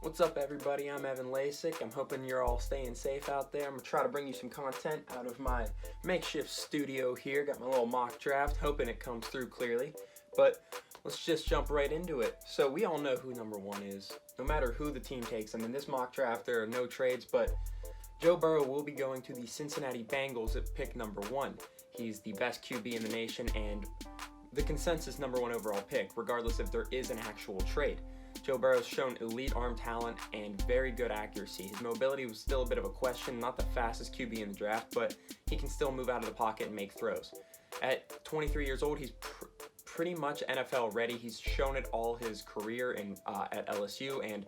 What's up, everybody? I'm Evan Lasek. I'm hoping you're all staying safe out there. I'm going to try to bring you some content out of my makeshift studio here. Got my little mock draft, hoping it comes through clearly. But let's just jump right into it. So we all know who number one is, no matter who the team takes. And in this mock draft, there are no trades, but Joe Burrow will be going to the Cincinnati Bengals at pick number 1. He's the best QB in the nation and the consensus number 1 overall pick, regardless if there is an actual trade. Joe Burrow's shown elite arm talent and very good accuracy. His mobility was still a bit of a question, not the fastest QB in the draft, but he can still move out of the pocket and make throws. At 23 years old, he's pretty much NFL ready. He's shown it all his career at LSU, and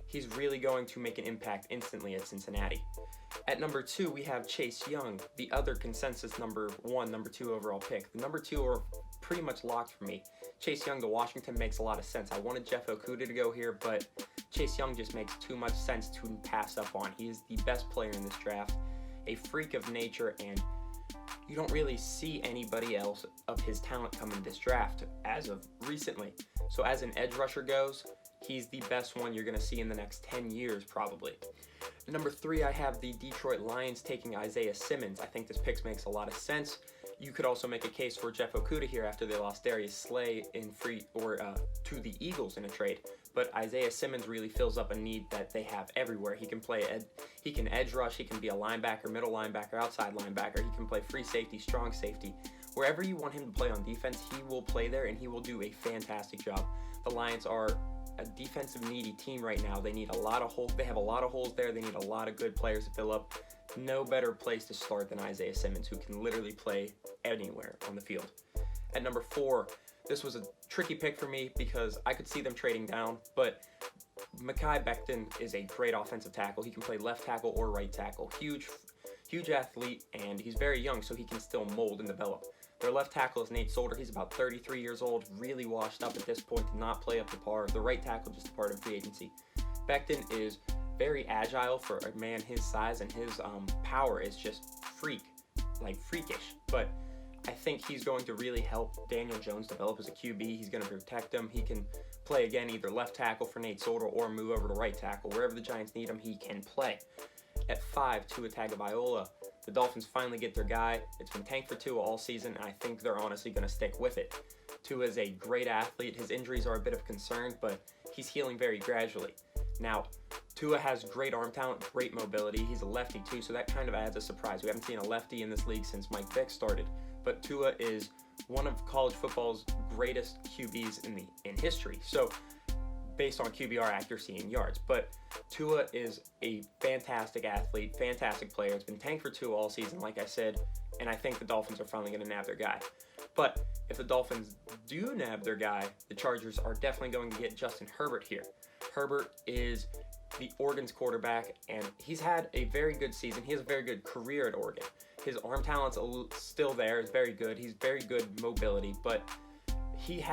he's really going to make an impact instantly at Cincinnati. At number 2, we have Chase Young, the other consensus number 2 overall pick. The number 2 are pretty much locked for me. Chase Young to Washington makes a lot of sense. I wanted Jeff Okudah to go here, but Chase Young just makes too much sense to pass up on. He is the best player in this draft, a freak of nature, and you don't really see anybody else of his talent come in this draft as of recently. So as an edge rusher goes, he's the best one you're going to see in the next 10 years probably. At number 3, I have the Detroit Lions taking Isaiah Simmons. I think this pick makes a lot of sense. You could also make a case for Jeff Okudah here after they lost Darius Slay to the Eagles in a trade. But Isaiah Simmons really fills up a need that they have everywhere. He can play he can edge rush, he can be a linebacker, middle linebacker, outside linebacker. He can play free safety, strong safety. Wherever you want him to play on defense, he will play there and he will do a fantastic job. The Lions are a defensive needy team right now. They need a lot of holes. They have a lot of holes there. They need a lot of good players to fill up. No better place to start than Isaiah Simmons, who can literally play anywhere on the field. At number 4, this was a tricky pick for me because I could see them trading down, but Mekhi Becton is a great offensive tackle. He can play left tackle or right tackle. Huge athlete, and he's very young, so he can still mold and develop. Their left tackle is Nate Solder. He's about 33 years old, really washed up at this point, did not play up to par. The right tackle just a part of free agency. Becton is very agile for a man his size, and his power is just freakish. But I think he's going to really help Daniel Jones develop as a QB. He's going to protect him. He can play again either left tackle for Nate Solder or move over to right tackle. Wherever the Giants need him, he can play. At 5, Tua Tagovailoa. The Dolphins finally get their guy. It's been tanked for Tua all season, and I think they're honestly going to stick with it. Tua is a great athlete. His injuries are a bit of concern, but he's healing very gradually. Now, Tua has great arm talent, great mobility. He's a lefty too, so that kind of adds a surprise. We haven't seen a lefty in this league since Mike Vick started, but Tua is one of college football's greatest QBs in history. So, based on QBR accuracy and yards, but Tua is a fantastic athlete, fantastic player. It's been tanked for Tua all season, like I said, and I think the Dolphins are finally going to nab their guy. But if the Dolphins do nab their guy, the Chargers are definitely going to get Justin Herbert here. Herbert is the Oregon's quarterback, and he's had a very good season. He has a very good career at Oregon. His arm talent's still there. It's very good. He's very good mobility, but he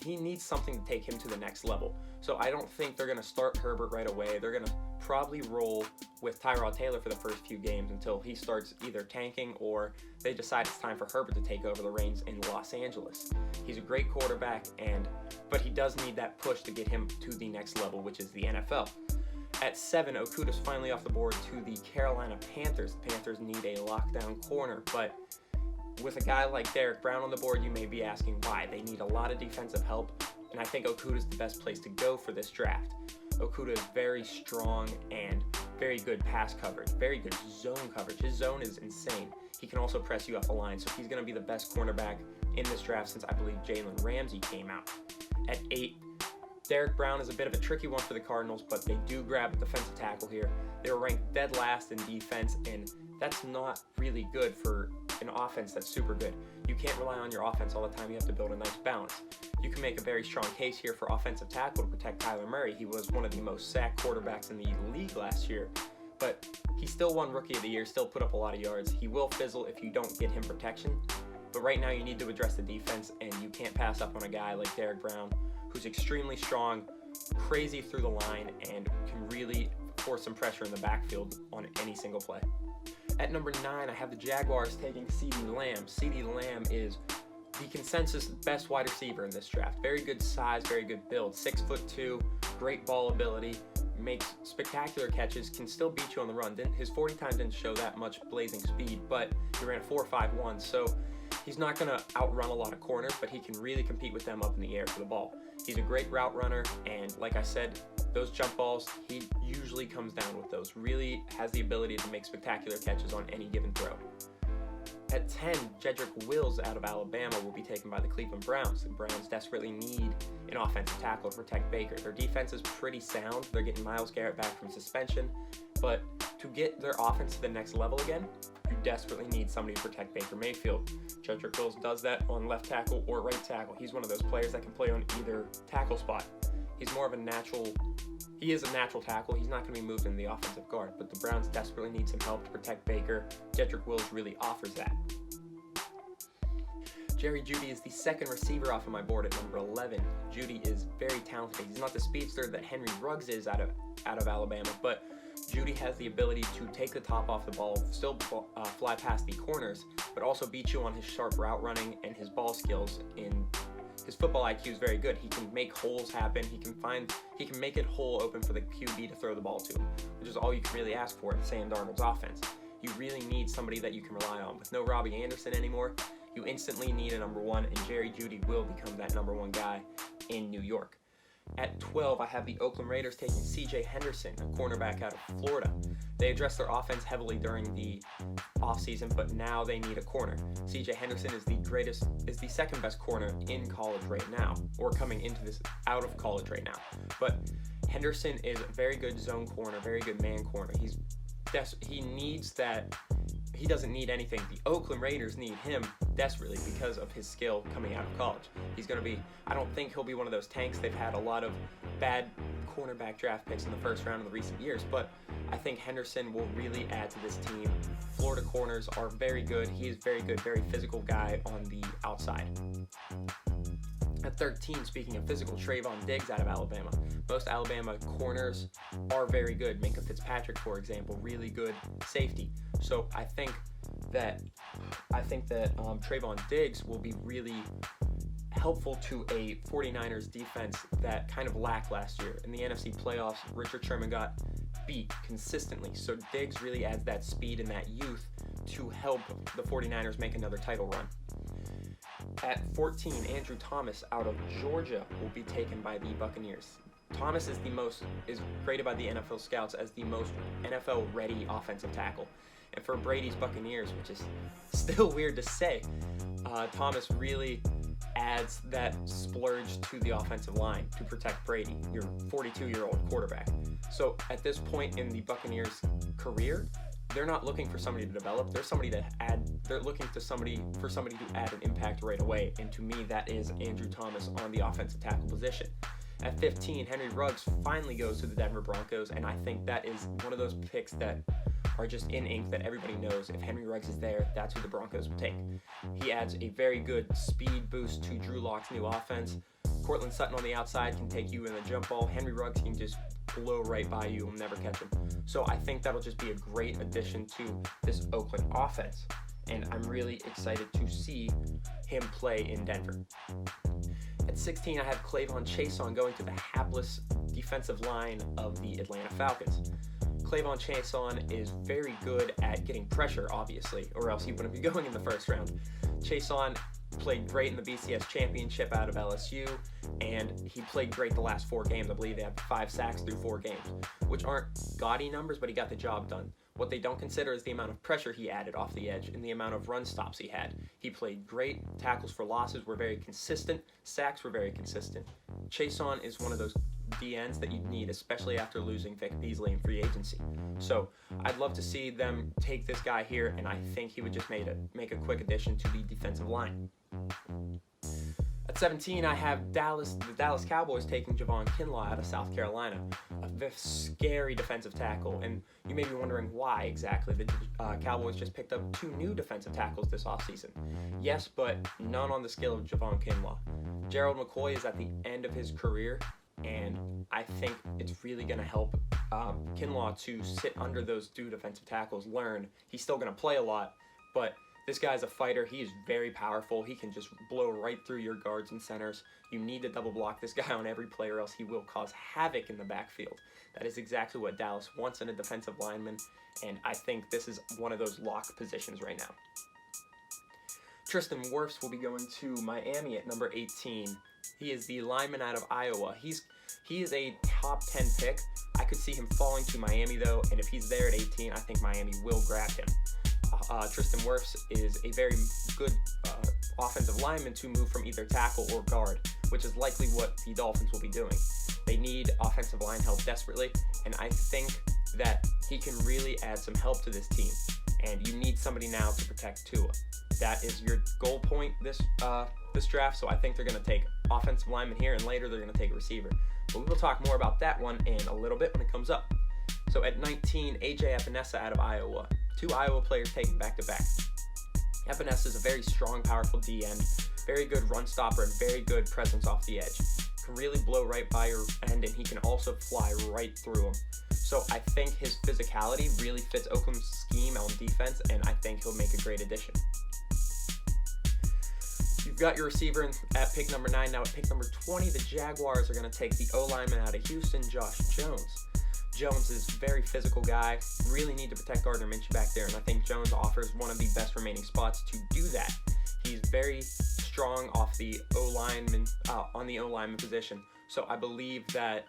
needs something to take him to the next level. So I don't think they're going to start Herbert right away. They're going to probably roll with Tyrod Taylor for the first few games until he starts either tanking or they decide it's time for Herbert to take over the reins in Los Angeles. He's a great quarterback, but he does need that push to get him to the next level, which is the NFL. At 7, Okudah's finally off the board to the Carolina Panthers. The Panthers need a lockdown corner, but with a guy like Derek Brown on the board, you may be asking why. They need a lot of defensive help, and I think Okudah's the best place to go for this draft. Okudah is very strong and very good pass coverage, very good zone coverage. His zone is insane. He can also press you off the line, so he's going to be the best cornerback in this draft since I believe Jalen Ramsey came out. At 8, Derek Brown is a bit of a tricky one for the Cardinals, but they do grab a defensive tackle here. They were ranked dead last in defense, and that's not really good for an offense that's super good. You can't rely on your offense all the time. You have to build a nice balance. You can make a very strong case here for offensive tackle to protect Kyler Murray. He was one of the most sacked quarterbacks in the league last year, but he still won Rookie of the Year, still put up a lot of yards. He will fizzle if you don't get him protection, but right now you need to address the defense, and you can't pass up on a guy like Derek Brown, who's extremely strong, crazy through the line, and can really force some pressure in the backfield on any single play. At number 9, I have the Jaguars taking CeeDee Lamb. CeeDee Lamb is the consensus best wide receiver in this draft. Very good size, very good build. 6'2", great ball ability, makes spectacular catches, can still beat you on the run. His 40 time didn't show that much blazing speed, but he ran a 4.51, so he's not going to outrun a lot of corners, but he can really compete with them up in the air for the ball. He's a great route runner, and like I said, those jump balls, he usually comes down with those. Really has the ability to make spectacular catches on any given throw. At 10, Jedrick Wills out of Alabama will be taken by the Cleveland Browns. The Browns desperately need an offensive tackle to protect Baker. Their defense is pretty sound. They're getting Myles Garrett back from suspension. But to get their offense to the next level again, you desperately need somebody to protect Baker Mayfield. Jedrick Wills does that on left tackle or right tackle. He's one of those players that can play on either tackle spot. He's more of a natural... He is a natural tackle. He's not going to be moved in the offensive guard, but the Browns desperately need some help to protect Baker. Jedrick Wills really offers that. Jerry Jeudy is the second receiver off of my board at number 11. Jeudy is very talented. He's not the speedster that Henry Ruggs is out of Alabama, but Jeudy has the ability to take the top off the ball, still fly past the corners, but also beat you on his sharp route running and his ball skills. His football IQ is very good. He can make holes happen. He can make it hole open for the QB to throw the ball to him, which is all you can really ask for in Sam Darnold's offense. You really need somebody that you can rely on. With no Robbie Anderson anymore, you instantly need a number one, and Jerry Jeudy will become that number one guy in New York. At 12, I have the Oakland Raiders taking C.J. Henderson, a cornerback out of Florida. They addressed their offense heavily during the offseason, but now they need a corner. C.J. Henderson is the second best corner in college right now, or coming into this out of college right now. But Henderson is a very good zone corner, very good man corner. He needs that. He doesn't need anything. The Oakland Raiders need him desperately because of his skill coming out of college. I don't think he'll be one of those tanks. They've had a lot of bad cornerback draft picks in the first round in the recent years, but I think Henderson will really add to this team. Florida corners are very good. He is very good, very physical guy on the outside. At 13, speaking of physical, Trayvon Diggs out of Alabama. Most Alabama corners are very good. Minka Fitzpatrick, for example, really good safety. So I think that Trayvon Diggs will be really helpful to a 49ers defense that kind of lacked last year. In the NFC playoffs, Richard Sherman got beat consistently. So Diggs really adds that speed and that youth to help the 49ers make another title run. At 14, Andrew Thomas out of Georgia will be taken by the Buccaneers. Thomas is graded by the NFL scouts as the most NFL-ready offensive tackle. And for Brady's Buccaneers, which is still weird to say, Thomas really adds that splurge to the offensive line to protect Brady, your 42-year-old quarterback. So at this point in the Buccaneers' career, they're not looking for somebody to develop. They're looking for somebody to add an impact right away. And to me, that is Andrew Thomas on the offensive tackle position. At 15, Henry Ruggs finally goes to the Denver Broncos, and I think that is one of those picks that are just in ink that everybody knows. If Henry Ruggs is there, that's who the Broncos will take. He adds a very good speed boost to Drew Lock's new offense. Cortland Sutton on the outside can take you in the jump ball. Henry Ruggs can just blow right by you and never catch him. So I think that'll just be a great addition to this Oakland offense. And I'm really excited to see him play in Denver. At 16, I have Clavon Chason going to the hapless defensive line of the Atlanta Falcons. Clavon Chason is very good at getting pressure, obviously, or else he wouldn't be going in the first round. Chason played great in the BCS championship out of LSU, and he played great the last 4 games. I believe they had 5 sacks through 4 games, which aren't gaudy numbers, but he got the job done. What they don't consider is the amount of pressure he added off the edge and the amount of run stops he had. He played great. Tackles for losses were very consistent. Sacks were very consistent. Chason is one of those DNs that you need, especially after losing Vic Beasley in free agency. So I'd love to see them take this guy here, and I think he would just make a quick addition to the defensive line. At 17, I have the Dallas Cowboys taking Javon Kinlaw out of South Carolina, a very scary defensive tackle. And you may be wondering why exactly. The Cowboys just picked up 2 new defensive tackles this offseason. Yes, but none on the scale of Javon Kinlaw. Gerald McCoy is at the end of his career, and I think it's really going to help Kinlaw to sit under those 2 defensive tackles, learn. He's still going to play a lot, but This guy's a fighter. He is very powerful. He can just blow right through your guards and centers. You need to double block this guy on every play or else he will cause havoc in the backfield. That is exactly what Dallas wants in a defensive lineman, and I think this is one of those lock positions right now. Tristan Wirfs will be going to Miami at number 18. He is the lineman out of Iowa. He is a top 10 pick. I could see him falling to Miami though, and if he's there at 18, I think Miami will grab him. Tristan Wirfs is a very good offensive lineman to move from either tackle or guard, which is likely what the Dolphins will be doing. They need offensive line help desperately, and I think that he can really add some help to this team. And you need somebody now to protect Tua. That is your goal point this draft, so I think they're going to take offensive lineman here, and later they're going to take a receiver. But we will talk more about that one in a little bit when it comes up. So at 19, A.J. Epinesa out of Iowa. 2 Iowa players taken back-to-back. Epinesa is a very strong, powerful D-end, very good run stopper, and very good presence off the edge. Can really blow right by your end, and he can also fly right through them. So I think his physicality really fits Oakland's scheme on defense, and I think he'll make a great addition. You've got your receiver at pick number 9. Now at pick number 20, the Jaguars are going to take the O-lineman out of Houston, Josh Jones. Jones is a very physical guy, really need to protect Gardner Minshew back there, and I think Jones offers one of the best remaining spots to do that. He's very strong off the O-lineman, on the O-lineman position, so I believe that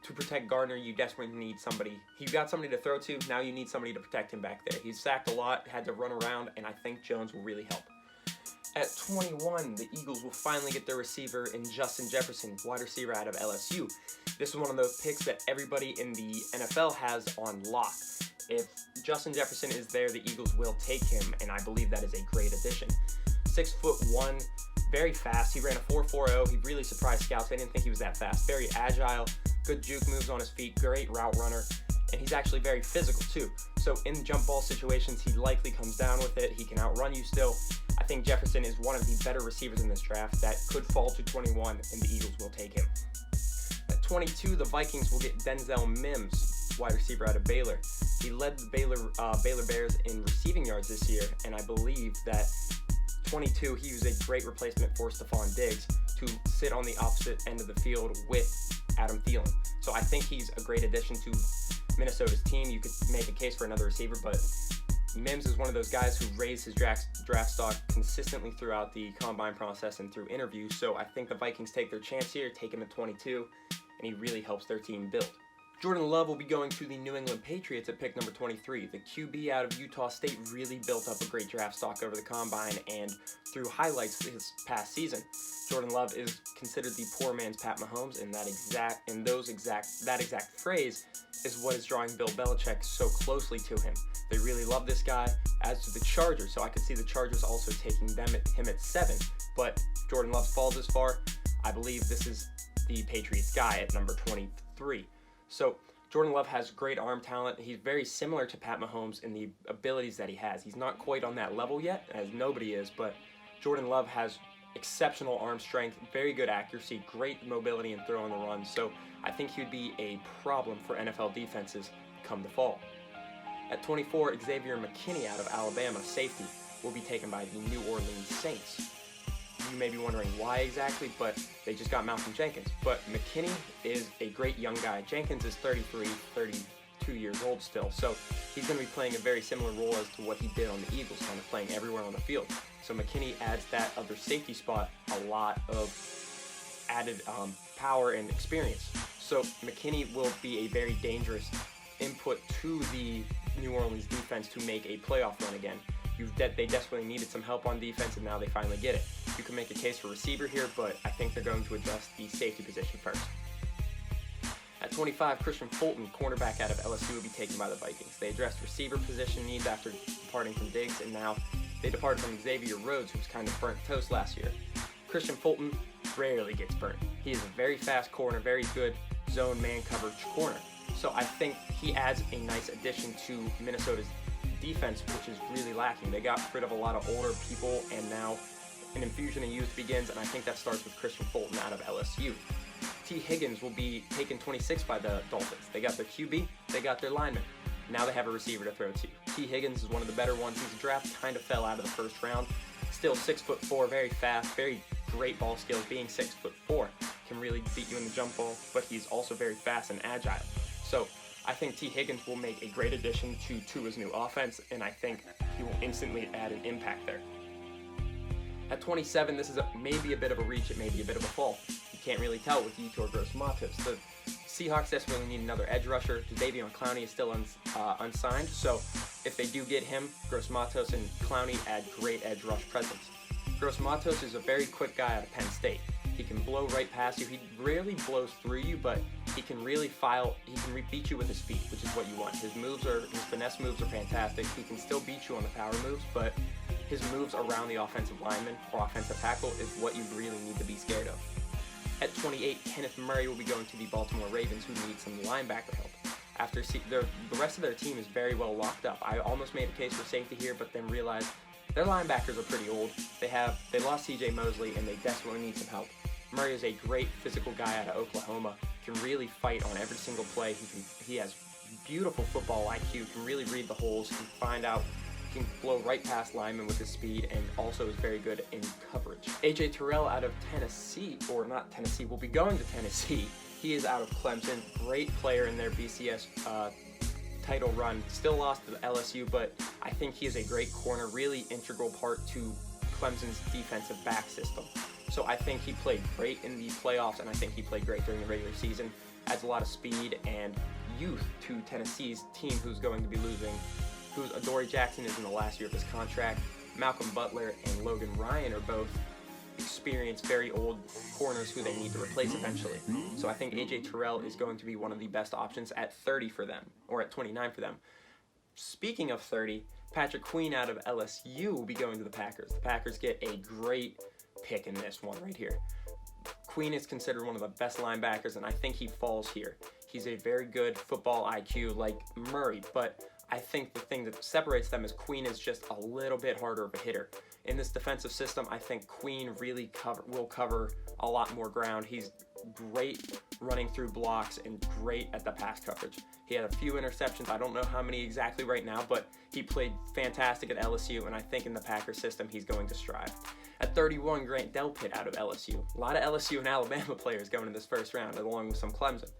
to protect Gardner, you desperately need somebody. You got somebody to throw to, now you need somebody to protect him back there. He's sacked a lot, had to run around, and I think Jones will really help. At 21, the Eagles will finally get their receiver in Justin Jefferson, wide receiver out of LSU. This is one of those picks that everybody in the NFL has on lock. If Justin Jefferson is there, the Eagles will take him, and I believe that is a great addition. 6'1", very fast. He ran a 4.40. He really surprised scouts. They didn't think he was that fast. Very agile, good juke moves on his feet, great route runner, and he's actually very physical too. So in jump ball situations, he likely comes down with it. He can outrun you still. I think Jefferson is one of the better receivers in this draft that could fall to 21, and the Eagles will take him. At 22, the Vikings will get Denzel Mims, wide receiver out of Baylor. He led the Baylor Bears in receiving yards this year, and I believe that 22, he was a great replacement for Stephon Diggs to sit on the opposite end of the field with Adam Thielen. So I think he's a great addition to Minnesota's team. You could make a case for another receiver, but Mims is one of those guys who raised his draft stock consistently throughout the combine process and through interviews, so I think the Vikings take their chance here, take him at 22, and he really helps their team build. Jordan Love will be going to the New England Patriots at pick number 23. The QB out of Utah State really built up a great draft stock over the combine and through highlights this past season. Jordan Love is considered the poor man's Pat Mahomes, and that exact phrase is what is drawing Bill Belichick so closely to him. They really love this guy, as do the Chargers, so I could see the Chargers also taking him at 7. But Jordan Love falls this far. I believe this is the Patriots guy at number 23. So Jordan Love has great arm talent. He's very similar to Pat Mahomes in the abilities that he has. He's not quite on that level yet, as nobody is, but Jordan Love has exceptional arm strength, very good accuracy, great mobility and throw on the run. So I think he would be a problem for NFL defenses come the fall. At 24, Xavier McKinney out of Alabama, safety, will be taken by the New Orleans Saints. You may be wondering why exactly, but they just got Malcolm Jenkins. But McKinney is a great young guy. Jenkins is 32 years old still, so he's going to be playing a very similar role as to what he did on the Eagles, kind of playing everywhere on the field. So McKinney adds that other safety spot a lot of added power and experience. So McKinney will be a very dangerous input to the New Orleans defense to make a playoff run again. They desperately needed some help on defense, and now they finally get it. You can make a case for receiver here, but I think they're going to address the safety position first. At 25, Christian Fulton, cornerback out of LSU, will be taken by the Vikings. They addressed receiver position needs after departing from Diggs, and now they departed from Xavier Rhodes, who was kind of burnt toast last year. Christian Fulton rarely gets burnt. He is a very fast corner, very good zone man coverage corner. So I think he adds a nice addition to Minnesota's defense, which is really lacking. They got rid of a lot of older people, and now an infusion of youth begins, and I think that starts with Christian Fulton out of LSU. T. Higgins will be taken 26 by the Dolphins. They got their QB, they got their lineman. Now they have a receiver to throw to. T. Higgins is one of the better ones. His draft kind of fell out of the first round. Still 6'4", very fast, very great ball skills. Being 6'4", can really beat you in the jump ball, but he's also very fast and agile. So I think T. Higgins will make a great addition to Tua's new offense, and I think he will instantly add an impact there. At 27, this is maybe a bit of a reach, it may be a bit of a fall. You can't really tell with Yetur Gross-Matos. The Seahawks desperately need another edge rusher. Jadeveon Clowney is still unsigned, so if they do get him, Gross-Matos and Clowney add great edge rush presence. Gross-Matos is a very quick guy out of Penn State. He can blow right past you. He rarely blows through you, but he can really beat you with his feet, which is what you want. His finesse moves are fantastic. He can still beat you on the power moves, but his moves around the offensive lineman or offensive tackle is what you really need to be scared of. At 28, Kenneth Murray will be going to the Baltimore Ravens, who need some linebacker help. After the rest of their team is very well locked up. I almost made a case for safety here, but then realized their linebackers are pretty old. They lost C.J. Mosley, and they desperately need some help. Murray is a great physical guy out of Oklahoma. Can really fight on every single play. He has beautiful football IQ. Can really read the holes. Can blow right past linemen with his speed, and also is very good in coverage. A.J. Terrell out of Tennessee, or not Tennessee, will be going to Tennessee. He is out of Clemson. Great player in their BCS title run. Still lost to the LSU, but I think he is a great corner, really integral part to Clemson's defensive back system. So I think he played great in the playoffs, and I think he played great during the regular season. Adds a lot of speed and youth to Tennessee's team, who's going to be losing. Adoree Jackson is in the last year of his contract. Malcolm Butler and Logan Ryan are both experienced, very old corners who they need to replace eventually. So I think A.J. Terrell is going to be one of the best options at 30 for them, or at 29 for them. Speaking of 30, Patrick Queen out of LSU will be going to the Packers. The Packers get a great pick in this one right here. Queen is considered one of the best linebackers, and I think he falls here. He's a very good football IQ like Murray, but I think the thing that separates them is Queen is just a little bit harder of a hitter. In this defensive system, I think Queen really will cover a lot more ground. He's great running through blocks and great at the pass coverage. He had a few interceptions. I don't know how many exactly right now, but he played fantastic at LSU, and I think in the Packers system, he's going to strive. At 31, Grant Delpit out of LSU. A lot of LSU and Alabama players going in this first round, along with some Clemson.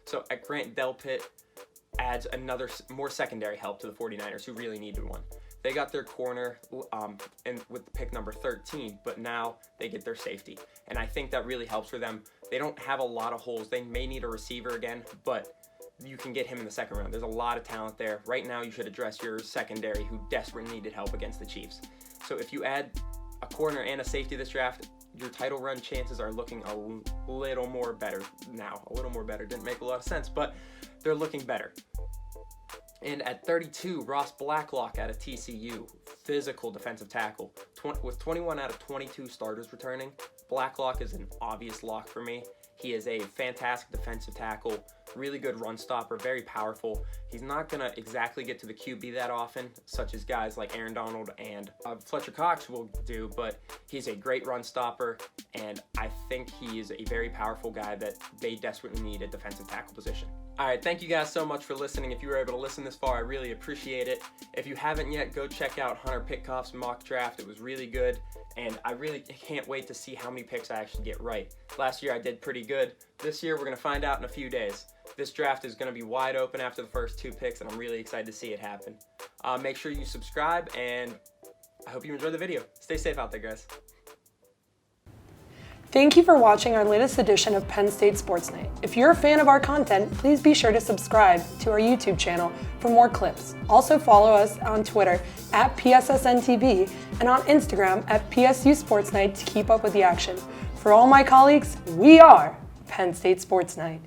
So at Grant Delpit, adds another more secondary help to the 49ers, who really needed one. They got their corner and with the pick number 13, but now they get their safety. And I think that really helps for them. They don't have a lot of holes. They may need a receiver again, but you can get him in the second round. There's a lot of talent there. Right now, you should address your secondary, who desperately needed help against the Chiefs. So if you add a corner and a safety this draft, your title run chances are looking a little more better now. A little more better. Didn't make a lot of sense, but they're looking better. And at 32, Ross Blacklock out of TCU, physical defensive tackle. With 21 out of 22 starters returning, Blacklock is an obvious lock for me. He is a fantastic defensive tackle, really good run stopper, very powerful. He's not going to exactly get to the QB that often, such as guys like Aaron Donald and Fletcher Cox will do, but he's a great run stopper, and I think he is a very powerful guy that they desperately need at defensive tackle position. All right, thank you guys so much for listening. If you were able to listen this far, I really appreciate it. If you haven't yet, go check out Hunter Pitkoff's mock draft. It was really good, and I really can't wait to see how many picks I actually get right. Last year I did pretty good. This year we're going to find out in a few days. This draft is going to be wide open after the first 2 picks, and I'm really excited to see it happen. Make sure you subscribe, and I hope you enjoyed the video. Stay safe out there, guys. Thank you for watching our latest edition of Penn State Sports Night. If you're a fan of our content, please be sure to subscribe to our YouTube channel for more clips. Also follow us on Twitter at PSSNTV and on Instagram at PSU Sports Night to keep up with the action. For all my colleagues, we are Penn State Sports Night.